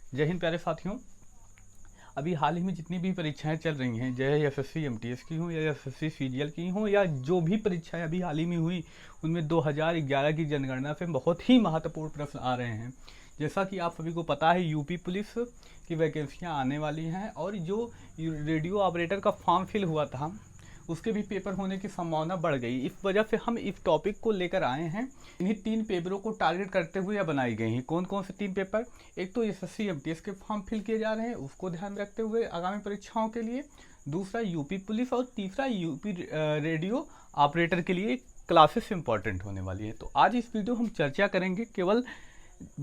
जय हिंद प्यारे साथियों। अभी हाल ही में जितनी भी परीक्षाएं चल रही हैं, चाहे एसएससी एमटीएस की हों या एसएससी सीजीएल की हों या जो भी परीक्षाएं अभी हाल ही में हुई, उनमें 2011 की जनगणना से बहुत ही महत्वपूर्ण प्रश्न आ रहे हैं। जैसा कि आप सभी को पता है, यूपी पुलिस की वैकेंसियां आने वाली हैं और जो रेडियो ऑपरेटर का फॉर्म फिल हुआ था उसके भी पेपर होने की संभावना बढ़ गई। इस वजह से हम इस टॉपिक को लेकर आए हैं। इन्हीं 3 पेपरों को टारगेट करते हुए बनाई गई हैं। कौन कौन से 3 पेपर? एक तो एसएससी एमटीएस के फॉर्म फिल किए जा रहे हैं, उसको ध्यान में रखते हुए आगामी परीक्षाओं के लिए। दूसरा यूपी पुलिस और तीसरा यूपी रेडियो ऑपरेटर के लिए क्लासेस इंपॉर्टेंट होने वाली है। तो आज इस वीडियो हम चर्चा करेंगे केवल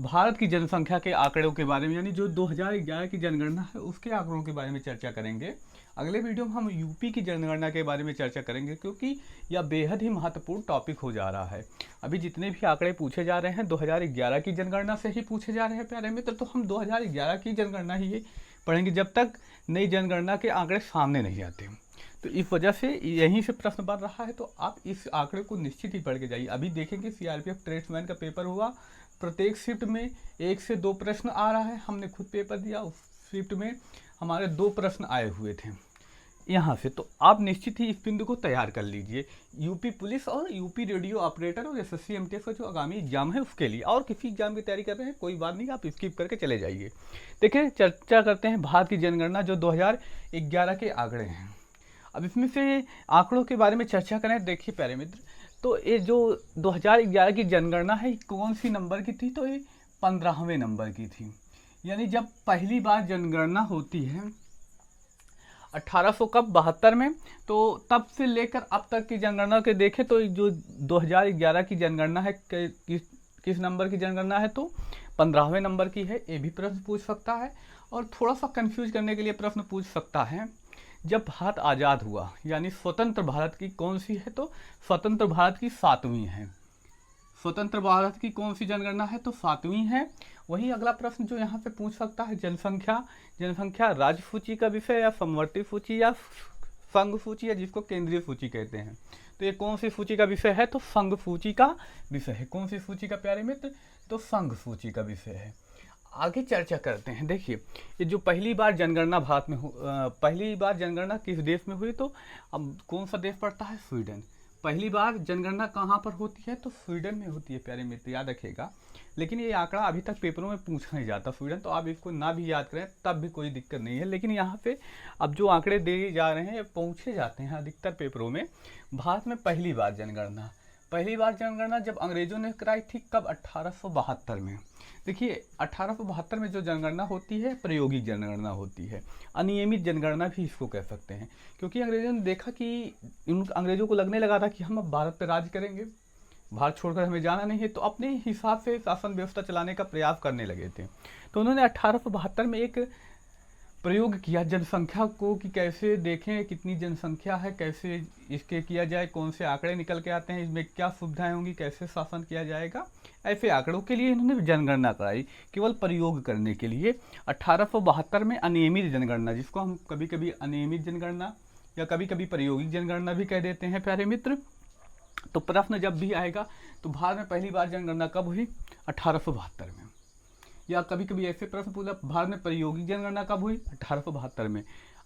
भारत की जनसंख्या के आंकड़ों के बारे में, यानी जो 2011 की जनगणना है उसके आंकड़ों के बारे में चर्चा करेंगे। अगले वीडियो में हम यूपी की जनगणना के बारे में चर्चा करेंगे, क्योंकि यह बेहद ही महत्वपूर्ण टॉपिक हो जा रहा है। अभी जितने भी आंकड़े पूछे जा रहे हैं 2011 की जनगणना से ही पूछे जा रहे हैं प्यारे मित्र, तो हम 2011 की जनगणना ही पढ़ेंगे जब तक नई जनगणना के आंकड़े सामने नहीं आते। तो इस वजह से यहीं से प्रश्न बन रहा है, तो आप इस आंकड़े को निश्चित ही पढ़ के जाइए। अभी देखेंगे सीआरपीएफ ट्रेड्समैन का पेपर हुआ, प्रत्येक शिफ्ट में 1 से 2 प्रश्न आ रहा है। हमने खुद पेपर दिया, उस शिफ्ट में हमारे 2 प्रश्न आए हुए थे यहाँ से। तो आप निश्चित ही इस बिंदु को तैयार कर लीजिए यूपी पुलिस और यूपी रेडियो ऑपरेटर और एसएससी एमटीएस का जो आगामी एग्जाम है उसके लिए। और किसी एग्जाम की तैयारी कर रहे हैं, कोई बात नहीं, आप स्किप करके चले जाइए। देखिए, चर्चा करते हैं भारत की जनगणना जो 2011 के आंकड़े हैं। अब इसमें से आंकड़ों के बारे में चर्चा करें। देखिए प्यारे मित्र, तो ये जो 2011 की जनगणना है कौन सी नंबर की थी? तो ये 15वें नंबर की थी। यानी जब पहली बार जनगणना होती है 1872 में, तो तब से लेकर अब तक की जनगणना के देखें तो जो 2011 की जनगणना है किस नंबर की जनगणना है? तो 15वें नंबर की है। ये भी प्रश्न पूछ सकता है और थोड़ा सा कंफ्यूज करने के लिए प्रश्न पूछ सकता है, जब भारत आज़ाद हुआ यानी स्वतंत्र भारत की कौन सी है? तो स्वतंत्र भारत की 7वीं है। स्वतंत्र भारत की कौन सी जनगणना है? तो 7वीं है। वही अगला प्रश्न जो यहाँ पे पूछ सकता है, जनसंख्या राज्य सूची का विषय या समवर्ती सूची या संघ सूची या जिसको केंद्रीय सूची कहते हैं। तो ये कौन सी सूची का विषय है? तो संघ सूची का विषय है। कौन सी सूची का प्यारे मित्र? तो संघ सूची का विषय है। आगे चर्चा करते हैं। देखिए, ये जो पहली बार जनगणना भारत में पहली बार जनगणना किस देश में हुई? तो अब कौन सा देश पड़ता है? स्वीडन। पहली बार जनगणना कहाँ पर होती है? तो स्वीडन में होती है प्यारे मित्र, याद रखिएगा। लेकिन ये आंकड़ा अभी तक पेपरों में पूछा नहीं जाता स्वीडन, तो आप इसको ना भी याद करें तब भी कोई दिक्कत नहीं है। लेकिन यहाँ पे अब जो आंकड़े दिए जा रहे हैं ये पूछे जाते हैं अधिकतर पेपरों में। भारत में पहली बार जनगणना जब अंग्रेजों ने कराई थी, कब? 1872 में। देखिए, 1872 में जो जनगणना होती है प्रायोगिक जनगणना होती है, अनियमित जनगणना भी इसको कह सकते हैं, क्योंकि अंग्रेजों ने देखा कि अंग्रेजों को लगने लगा था कि हम अब भारत पर राज करेंगे, भारत छोड़कर हमें जाना नहीं है, तो अपने हिसाब से शासन व्यवस्था चलाने का प्रयास करने लगे थे। तो उन्होंने 1872 में एक प्रयोग किया जनसंख्या को कि कैसे देखें कितनी जनसंख्या है, कैसे इसके किया जाए, कौन से आंकड़े निकल के आते हैं, इसमें क्या सुविधाएं होंगी, कैसे शासन किया जाएगा। ऐसे आंकड़ों के लिए इन्होंने जनगणना कराई, केवल प्रयोग करने के लिए। 1872 में अनियमित जनगणना, जिसको हम कभी कभी अनियमित जनगणना या कभी कभी प्रायोगिक जनगणना भी कह देते हैं प्यारे मित्र। तो प्रश्न जब भी आएगा तो भारत में पहली बार जनगणना कब हुई? 1872 में। या कभी कभी ऐसे प्रश्न पूछा, भारत में प्रायोगिक जनगणना कब हुई? 1872 में।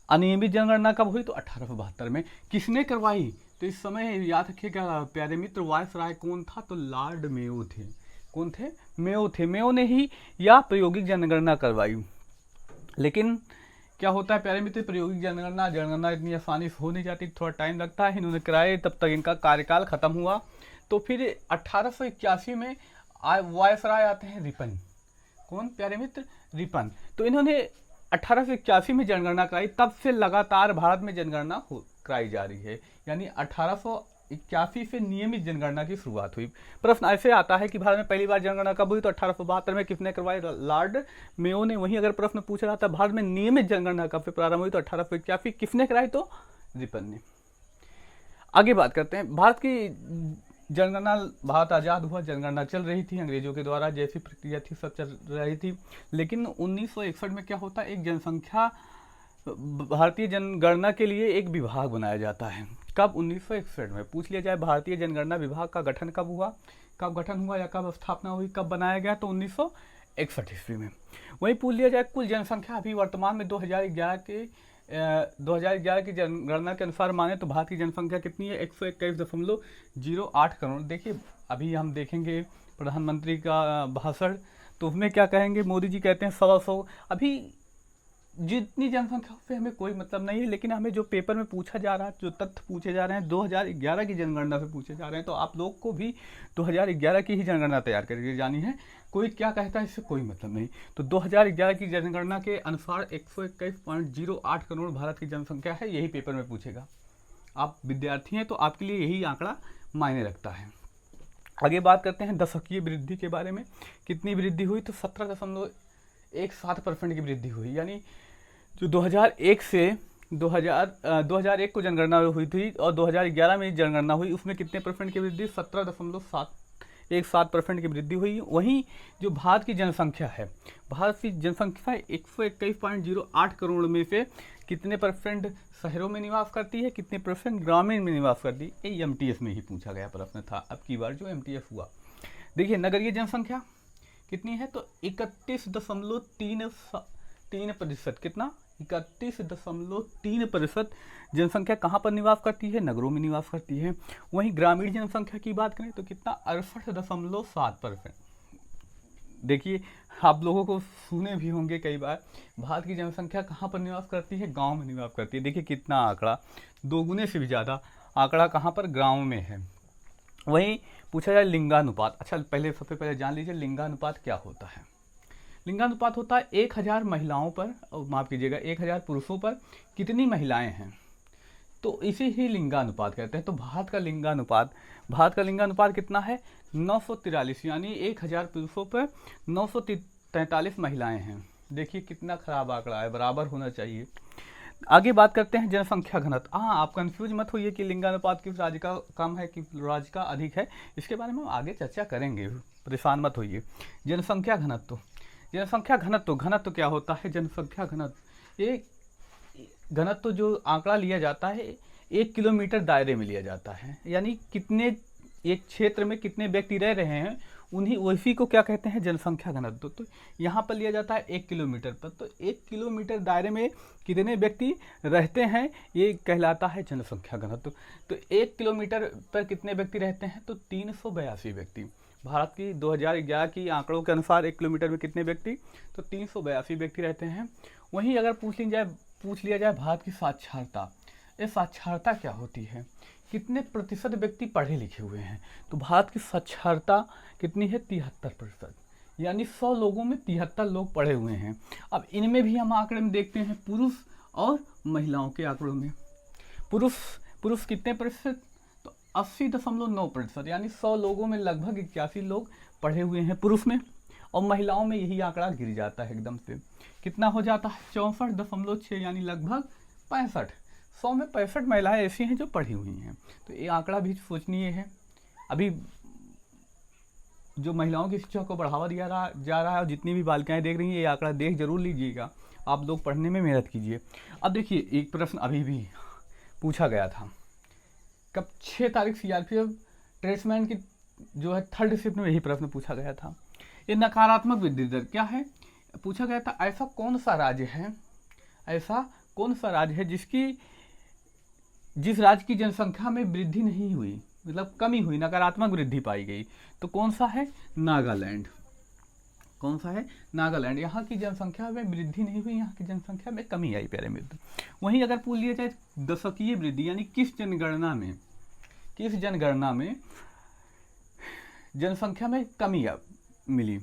अनियमित जनगणना कब हुई? तो 1872 में। किसने करवाई? तो इस समय याद रखिएगा प्यारे मित्र, वायसराय कौन था? तो लॉर्ड मेयो थे। कौन थे? मेयो थे। मेयो ने ही या प्रायोगिक जनगणना करवाई। लेकिन क्या होता है प्यारे मित्र, प्रायोगिक जनगणना इतनी आसानी से हो नहीं जाती, थोड़ा टाइम लगता है। इन्होंने कराए, तब तक इनका कार्यकाल खत्म हुआ। तो फिर 1881 में वायसराय आते हैं रिपन। कौन प्यारे मित्र? रिपन। तो इन्होंने 1881 में जनगणना कराई, तब से लगातार भारत में जनगणना कराई जा रही है। यानी 1881 से नियमित जनगणना की शुरुआत हुई। प्रश्न ऐसे आता है कि भारत में पहली बार जनगणना कब हुई? तो 1872 में। किसने करवाई? लॉर्ड मेयो ने। वहीं अगर प्रश्न पूछा जाता है भारत में नियमित जनगणना कब से प्रारंभ हुई? तो 1881। किसने कराई? तो रिपन ने। आगे बात करते हैं। भारत की जनगणना, भारत आज़ाद हुआ, जनगणना चल रही थी अंग्रेजों के द्वारा, जैसी प्रक्रिया थी सब चल रही थी। लेकिन 1961 में क्या होता है, एक जनसंख्या भारतीय जनगणना के लिए एक विभाग बनाया जाता है। कब? 1961 में। पूछ लिया जाए भारतीय जनगणना विभाग का गठन कब हुआ, या कब स्थापना हुई, कब बनाया गया? तो 61 ईस्वी में। वहीं पूछ लिया जाए कुल जनसंख्या अभी वर्तमान में 2011 की जनगणना के अनुसार माने तो भारत की जनसंख्या कितनी है? 121.08 करोड़। देखिए अभी हम देखेंगे प्रधानमंत्री का भाषण, तो उसमें क्या कहेंगे? मोदी जी कहते हैं 125। अभी जितनी जनसंख्या से हमें कोई मतलब नहीं है, लेकिन हमें जो पेपर में पूछा जा रहा है, जो तथ्य पूछे जा रहे हैं 2011 की जनगणना से पूछे जा रहे हैं, तो आप लोग को भी 2011 की ही जनगणना तैयार करके जानी है। कोई क्या कहता है इससे कोई मतलब नहीं। तो 2011 की जनगणना के अनुसार 121.08 करोड़ भारत की जनसंख्या है, यही पेपर में पूछेगा। आप विद्यार्थी हैं तो आपके लिए यही आंकड़ा मायने रखता है। आगे बात करते हैं दशकीय वृद्धि के बारे में। कितनी वृद्धि हुई? तो 17.17% की वृद्धि हुई। यानी जो 2001 से 2001 को जनगणना हुई थी और 2011 में जनगणना हुई, उसमें कितने परसेंट की वृद्धि? 17.17% की वृद्धि हुई। वहीं जो भारत की जनसंख्या है, भारत की जनसंख्या 121.08 करोड़ में से कितने परसेंट शहरों में निवास करती है, कितने परसेंट ग्रामीण में निवास करती है? ये एमटीएस में ही पूछा गया प्रश्न था अब की बार जो एमटीएस हुआ। देखिए नगरीय जनसंख्या कितनी है? तो 31.3%। कितना? 31.3% जनसंख्या कहाँ पर निवास करती है? नगरों में निवास करती है। वहीं ग्रामीण जनसंख्या की बात करें तो कितना? 68.7%। देखिए आप लोगों को सुने भी होंगे कई बार, भारत की जनसंख्या कहाँ पर निवास करती है? गांव में निवास करती है। देखिए कितना आंकड़ा, दोगुने से भी ज़्यादा आंकड़ा कहाँ पर? गांव में है। वहीं पूछा जाए लिंगानुपात। अच्छा पहले सबसे पहले जान लीजिए लिंगानुपात क्या होता है। लिंगानुपात होता है 1000 महिलाओं पर, माफ़ कीजिएगा 1000 पुरुषों पर कितनी महिलाएं हैं, तो इसे ही लिंगानुपात कहते हैं। तो भारत का लिंगानुपात कितना है? 943। यानी 1000 पुरुषों पर 943 महिलाएं हैं। देखिए कितना खराब आंकड़ा है, बराबर होना चाहिए। आगे बात करते हैं जनसंख्या घनत्व। हाँ आप कंफ्यूज मत होइए कि लिंगानुपात किस राज्य का कम है कि राज्य का अधिक है, इसके बारे में हम आगे चर्चा करेंगे, परेशान मत होइए। जनसंख्या घनत्व क्या होता है? जनसंख्या घनत्व, ये घनत्व जो आंकड़ा लिया जाता है 1 किलोमीटर दायरे में लिया जाता है। यानी कितने एक क्षेत्र में कितने व्यक्ति रह रहे हैं, उसी को क्या कहते हैं? जनसंख्या घनत्व। तो यहाँ पर लिया जाता है 1 किलोमीटर पर, तो 1 किलोमीटर दायरे में कितने व्यक्ति रहते हैं, ये कहलाता है जनसंख्या घनत्व। तो 1 किलोमीटर पर कितने व्यक्ति रहते हैं? तो 382 व्यक्ति। भारत की 2011 की आंकड़ों के अनुसार 1 किलोमीटर में कितने व्यक्ति? तो 382 व्यक्ति रहते हैं। वहीं अगर पूछ लिया जाए भारत की साक्षरता, ये साक्षरता क्या होती है? कितने प्रतिशत व्यक्ति पढ़े लिखे हुए हैं? तो भारत की साक्षरता कितनी है? 73%। यानी 100 लोगों में 73 लोग पढ़े हुए हैं। अब इनमें भी हम आंकड़े में देखते हैं पुरुष और महिलाओं के आंकड़ों में। पुरुष कितने प्रतिशत? तो 80.9%। यानी 100 लोगों में लगभग 81 लोग पढ़े हुए हैं पुरुष में, और महिलाओं में यही आंकड़ा गिर जाता है एकदम से। कितना हो जाता है? 64.6, यानी लगभग 65। 100 में 65 महिलाएं ऐसी हैं जो पढ़ी हुई हैं। तो ये आंकड़ा भी सोचनीय है। अभी जो महिलाओं की शिक्षा को बढ़ावा दिया जा रहा है, और जितनी भी बालिकाएं देख रही हैं, ये आंकड़ा देख जरूर लीजिएगा। आप लोग पढ़ने में मेहनत कीजिए। अब देखिए एक प्रश्न अभी भी पूछा गया था, कब 6 तारीख सीआरपीएफ ट्रेड्समैन की जो है 3rd शिफ्ट में यही प्रश्न पूछा गया था। ये नकारात्मक वृद्धि दर क्या है? पूछा गया था ऐसा कौन सा राज्य है जिस राज्य की जनसंख्या में वृद्धि नहीं हुई, मतलब कमी हुई, नकारात्मक वृद्धि पाई गई। तो कौन सा है? नागालैंड। यहाँ की जनसंख्या में वृद्धि नहीं हुई, यहाँ की जनसंख्या में कमी आई प्यारे मित्र। वहीं अगर पूछ लिया जाए दशकीय वृद्धि, यानी किस जनगणना में जनसंख्या में कमी मिली,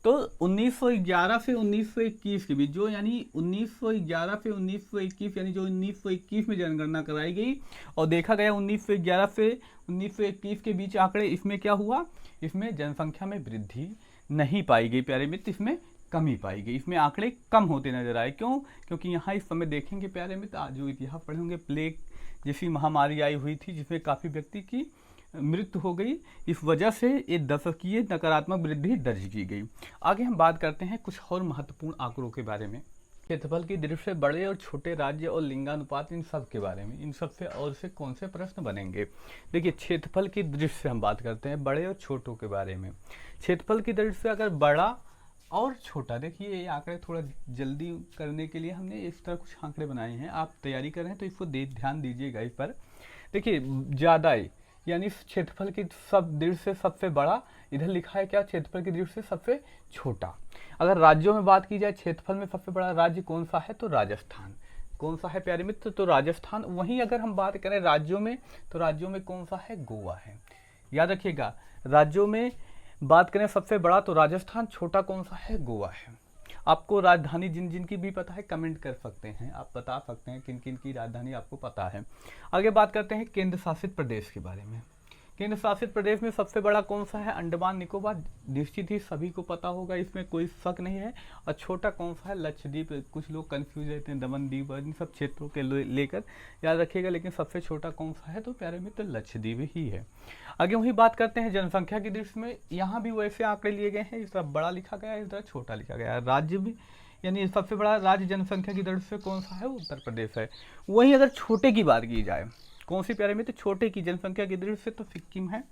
तो 1911 से 1921 के बीच, जो यानी 1911 से 1921, यानी जो 1921 में जनगणना कराई गई और देखा गया 1911 से 1921 के बीच आंकड़े, इसमें क्या हुआ? इसमें जनसंख्या में वृद्धि नहीं पाई गई प्यारे मित्र, इसमें कमी पाई गई। इसमें आंकड़े कम होते नजर आए। क्यों? क्योंकि यहाँ इस समय देखेंगे प्यारे मित्र, आज जो इतिहास पढ़े होंगे, प्लेग जैसी महामारी आई हुई थी जिसमें काफ़ी व्यक्ति की मृत्यु हो गई। इस वजह से ये दशकीय नकारात्मक वृद्धि दर्ज की गई। आगे हम बात करते हैं कुछ और महत्वपूर्ण आंकड़ों के बारे में। क्षेत्रफल की दृष्टि से बड़े और छोटे राज्य और लिंगानुपात, इन सब के बारे में, इन सब से और से कौन से प्रश्न बनेंगे? देखिए क्षेत्रफल की दृष्टि से हम बात करते हैं बड़े और छोटों के बारे में। क्षेत्रफल की दृष्टि से अगर बड़ा और छोटा। देखिए ये आंकड़े थोड़ा जल्दी करने के लिए हमने इस तरह कुछ आंकड़े बनाए हैं, आप तैयारी कर रहे हैं तो इसको ध्यान दीजिएगा इस पर। देखिए ज़्यादा यानी क्षेत्रफल की सब दृष्टि से सबसे बड़ा, इधर लिखा है क्या, क्षेत्रफल की दृष्टि से सबसे छोटा। अगर राज्यों में बात की जाए क्षेत्रफल में सबसे बड़ा राज्य कौन सा है, तो राजस्थान। कौन सा है प्यारे मित्र, तो राजस्थान। वहीं अगर हम बात करें राज्यों में, तो राज्यों में कौन सा है, गोवा है। याद रखिएगा, राज्यों में बात करें सबसे बड़ा तो राजस्थान, छोटा कौन सा है, गोवा है। आपको राजधानी जिन जिन की भी पता है कमेंट कर सकते हैं, आप बता सकते हैं किन किन की राजधानी आपको पता है। आगे बात करते हैं केंद्र शासित प्रदेश के बारे में। केंद्र शासित प्रदेश में सबसे बड़ा कौन सा है, अंडमान निकोबार। निश्चित ही सभी को पता होगा, इसमें कोई शक नहीं है। और छोटा कौन सा है, लक्षद्वीप। कुछ लोग कंफ्यूज रहते हैं दमन द्वीप और इन सब क्षेत्रों के लेकर, याद रखिएगा। लेकिन सबसे छोटा कौन सा है, तो प्यारे मित्र लक्षद्वीप ही है। आगे वही बात करते हैं जनसंख्या की दृष्टि में। यहाँ भी वैसे आंकड़े लिए गए हैं, इस तरफ बड़ा लिखा गया है, इस तरफ छोटा लिखा गया है। राज्य भी यानी सबसे बड़ा राज्य जनसंख्या की दृष्टि से कौन सा है, उत्तर प्रदेश है। वहीं अगर छोटे की बात की जाए, कौन सी प्यारे में, तो छोटे की जनसंख्या की दृष्टि से तो सिक्किम है।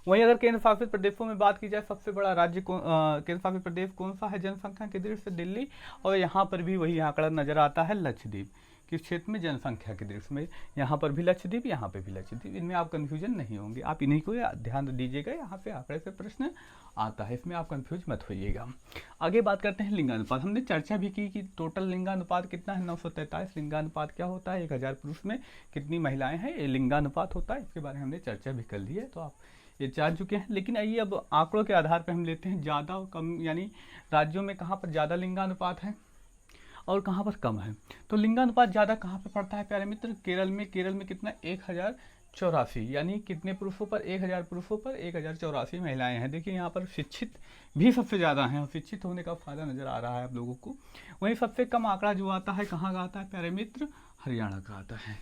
वहीं अगर केंद्र शासित प्रदेशों में बात की जाए, सबसे बड़ा राज्य केंद्र शासित प्रदेश कौन सा है जनसंख्या की दृष्टि से, दिल्ली। और यहाँ पर भी वही आंकड़ा नजर आता है, लक्षद्वीप। किस क्षेत्र में, जनसंख्या की दृष्टि में। यहाँ पर भी लक्षद्वीप, यहाँ पे भी लक्षद्वीप। इनमें आप कंफ्यूजन नहीं होंगे, आप इन्हीं को ध्यान दीजिएगा, यहाँ पे आंकड़े से प्रश्न आता है, इसमें आप कंफ्यूज मत होइएगा। आगे बात करते हैं लिंगानुपात। हमने चर्चा भी की कि टोटल लिंगानुपात कितना है, 943। लिंगानुपात क्या होता है, 1000 पुरुष में कितनी महिलाएं हैं, ये लिंगानुपात होता है। इसके बारे में हमने चर्चा भी कर ली है, तो आप ये जान चुके हैं। लेकिन आइए अब आंकड़ों के आधार पर हम लेते हैं ज़्यादा और कम, यानी राज्यों में कहाँ पर ज़्यादा लिंगानुपात है और कहाँ पर कम है। तो लिंगानुपात ज़्यादा कहाँ पर पड़ता है प्यारे मित्र, केरल में। केरल में कितना, 1084, यानी कितने पुरुषों पर, 1000 पुरुषों पर 1084 महिलाएं हैं। देखिए यहाँ पर शिक्षित भी सबसे ज़्यादा हैं, और शिक्षित होने का फायदा नज़र आ रहा है आप लोगों को। वहीं सबसे कम आंकड़ा जो आता है, कहाँ का आता है प्यारे मित्र, हरियाणा का आता है।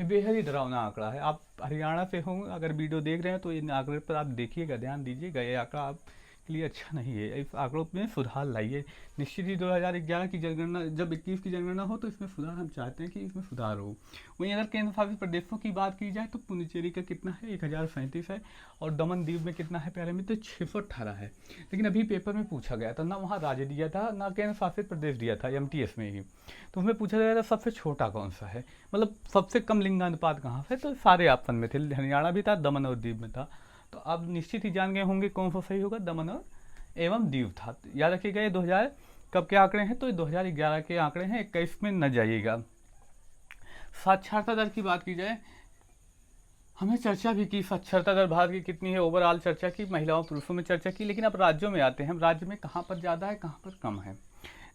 ये बेहद ही डरावना आंकड़ा है। आप हरियाणा से होंगे अगर वीडियो देख रहे हैं तो इन आंकड़े पर आप देखिएगा, ध्यान दीजिएगा। ये आंकड़ा आप के लिए अच्छा नहीं है, इस आंकड़ों में सुधार लाइए। निश्चित ही 2011 की जनगणना, जब 21 की जनगणना हो तो इसमें सुधार हम चाहते हैं कि इसमें सुधार हो। वहीं अगर केंद्र शासित प्रदेशों की बात की जाए तो पुडुचेरी का कितना है, 1037 है। और दमन द्वीप में कितना है प्यारे मित्र, 618 है। लेकिन अभी पेपर में पूछा गया था, ना वहाँ राज्य दिया था ना केंद्र शासित प्रदेश दिया था, MTS में ही। तो हमें पूछा गया था सबसे छोटा कौन सा है, मतलब सबसे कम लिंगानुपात कहाँ से, तो सारे ऑप्शन में थे, हरियाणा भी था, दमन और दीव में था। तो आप निश्चित ही जान गए होंगे कौन सा सही होगा, दमन और एवं दीव था। याद रखिएगा ये 2000 कब के आंकड़े हैं, तो ये 2011 के आंकड़े हैं, 21 में न जाइएगा। साक्षरता दर की बात की जाए, हमने चर्चा भी की साक्षरता दर भारत की कितनी है, ओवरऑल चर्चा की, महिलाओं पुरुषों में चर्चा की। लेकिन अब राज्यों में आते हैं, हम राज्य में कहाँ पर ज़्यादा है कहाँ पर कम है।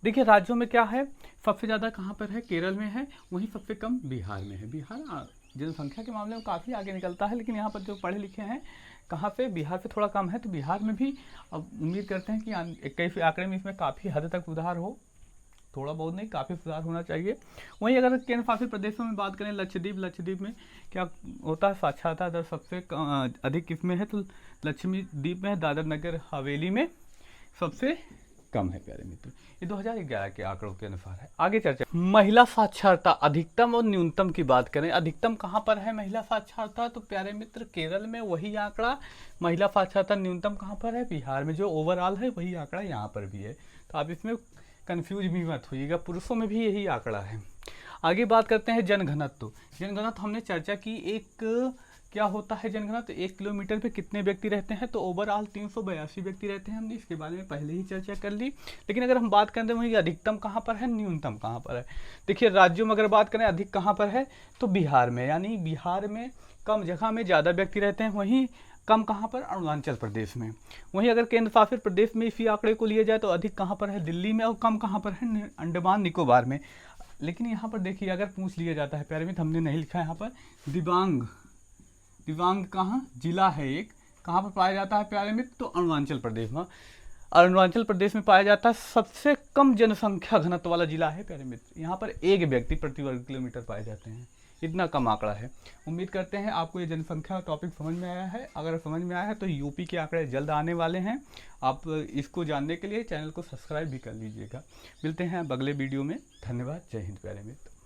देखिए राज्यों में क्या है, सबसे ज़्यादा कहाँ पर है, केरल में है। वहीं सबसे कम बिहार में है। बिहार जनसंख्या के मामले में काफ़ी आगे निकलता है, लेकिन यहाँ पर जो पढ़े लिखे हैं कहाँ पे, बिहार पे थोड़ा कम है। तो बिहार में भी अब उम्मीद करते हैं कि 21 आंकड़े में इसमें काफ़ी हद तक सुधार हो, थोड़ा बहुत नहीं काफ़ी सुधार होना चाहिए। वहीं अगर केंद्र शासित प्रदेशों में बात करें, लक्षद्वीप में क्या होता है, साक्षरता दर सबसे अधिक किसमें है, तो लक्षद्वीप में है। दादर नगर हवेली में सबसे कम है प्यारे मित्र। ये 2011 के आंकड़ों के अनुसार है। आगे चर्चा, महिला साक्षरता अधिकतम और न्यूनतम की बात करें, अधिकतम कहाँ पर है महिला साक्षरता, तो प्यारे मित्र केरल में वही आंकड़ा। महिला साक्षरता न्यूनतम कहाँ पर है, बिहार में। जो ओवरऑल है वही आंकड़ा यहाँ पर भी है, तो आप इसमें कंफ्यूज भी मत होइएगा, पुरुषों में भी यही आंकड़ा है। आगे बात करते हैं जनघनत्व। जनघनत्व हमने चर्चा की, एक क्या होता है जनघनत्व, 1 किलोमीटर पे कितने व्यक्ति रहते हैं, तो ओवरऑल 382 व्यक्ति रहते हैं। हमने इसके बारे में पहले ही चर्चा कर ली। लेकिन अगर हम बात करें वहीं अधिकतम कहाँ पर है, न्यूनतम कहाँ पर है। देखिए राज्यों में अगर बात करें अधिक कहाँ पर है, तो बिहार में, यानी बिहार में कम जगह में ज़्यादा व्यक्ति रहते हैं। वहीं कम कहाँ पर, अरुणाचल प्रदेश में। वहीं अगर केंद्र शासित प्रदेश में इसी आंकड़े को लिया जाए तो अधिक कहाँ पर है, दिल्ली में, और कम कहाँ पर है, अंडमान निकोबार में। लेकिन यहाँ पर देखिए अगर पूछ लिया जाता है प्यारे मित्र, हमने नहीं लिखा है यहाँ पर, दिबांग कहाँ जिला है एक, कहाँ पर पाया जाता है प्यारे मित्र, तो अरुणाचल प्रदेश में। अरुणाचल प्रदेश में पाया जाता है, सबसे कम जनसंख्या घनत्व वाला जिला है प्यारे मित्र। यहाँ पर 1 व्यक्ति प्रति वर्ग किलोमीटर पाए जाते हैं, इतना कम आंकड़ा है। उम्मीद करते हैं आपको ये जनसंख्या टॉपिक समझ में आया है। अगर समझ में आया है तो यूपी के आंकड़े जल्द आने वाले हैं। आप इसको जानने के लिए चैनल को सब्सक्राइब भी कर लीजिएगा। मिलते हैं अगले वीडियो में। धन्यवाद। जय हिंद प्यारे मित्र।